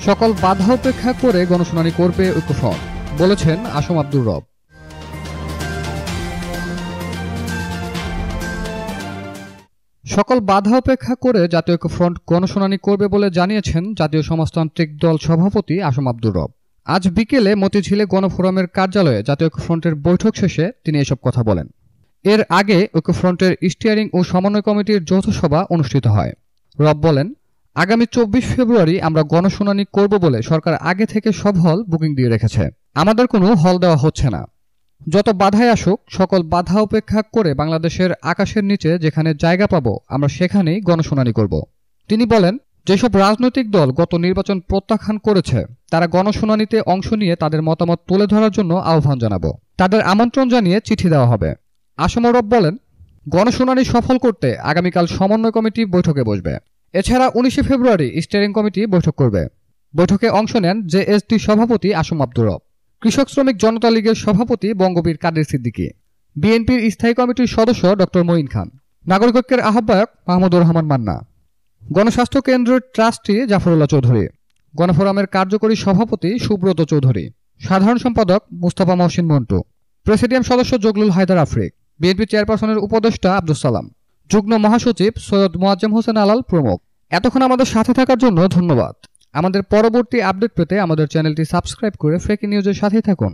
সকল বাধা উপেক্ষা করে গণশুনানি করবে ঐক্যফ্রন্ট, বলেছেন আসম আব্দুর রব। সকল বাধা উপেক্ষা করে জাতীয় ঐক্যফ্রন্ট গণশুনানি করবে বলে জানিয়েছেন জাতীয় সমাজতান্ত্রিক দল সভাপতি আসম আব্দুর রব। আজ বিকেলে মতিঝিলে গণফোরামের কার্যালয়ে জাতীয় ঐক্যফ্রন্টের বৈঠক শেষে তিনি এসব কথা বলেন। এর আগে ঐক্যফ্রন্টের স্টিয়ারিং ও সমন্বয় কমিটির যৌথ সভা অনুষ্ঠিত হয়। রব বলেন, আগামী 24 ফেব্রুয়ারি আমরা গণশুনানি করব বলে সরকার আগে থেকে সব হল বুকিং দিয়ে রেখেছে। আমাদের কোনো হল দেওয়া হচ্ছে না। যত বাধাই আসুক, সকল বাধা উপেক্ষা করে বাংলাদেশের আকাশের নিচে যেখানে জায়গা পাবো আমরা সেখানেই গণশুনানি করব। তিনি বলেন, যেসব রাজনৈতিক দল গত নির্বাচন প্রত্যাখ্যান করেছে তারা গণশুনানিতে অংশ নিয়ে তাদের মতামত তুলে ধরার জন্য আহ্বান জানাবো। তাদের আমন্ত্রণ জানিয়ে চিঠি দেওয়া হবে। আসম রব বলেন, গণশুনানি সফল করতে আগামীকাল সমন্বয় কমিটি বৈঠকে বসবে। এছাড়া 19 ফেব্রুয়ারি স্টিয়ারিং কমিটি বৈঠক করবে। বৈঠকে অংশ নেন জেএসটি সভাপতি আসম আব্দুর রব, কৃষক শ্রমিক জনতা লীগের সভাপতি বঙ্গবীর কাদের সিদ্দিকী, বিএনপির স্থায়ী কমিটির সদস্য ডক্টর মঈন খান, নাগরিক ঐক্যের আহ্বায়ক মাহমুদুর রহমান মান্না, গণস্বাস্থ্য কেন্দ্রের ট্রাস্টি জাফরুল্লাহ চৌধুরী, গণফোরামের কার্যকরী সভাপতি সুব্রত চৌধুরী, সাধারণ সম্পাদক মুস্তাফা মহসিন মন্টু, প্রেসিডিয়াম সদস্য জগলুল হায়দার আফ্রিক, বিএনপি চেয়ারপারসনের উপদেষ্টা আব্দুস সালাম, যুগ্ম মহাসচিব সৈয়দ মোয়াজ্জেম হোসেন আলাল প্রমুখ। এতক্ষণ আমাদের সাথে থাকার জন্য ধন্যবাদ। আমাদের পরবর্তী আপডেট পেতে আমাদের চ্যানেলটি সাবস্ক্রাইব করে ফেক নিউজের সাথেই থাকুন।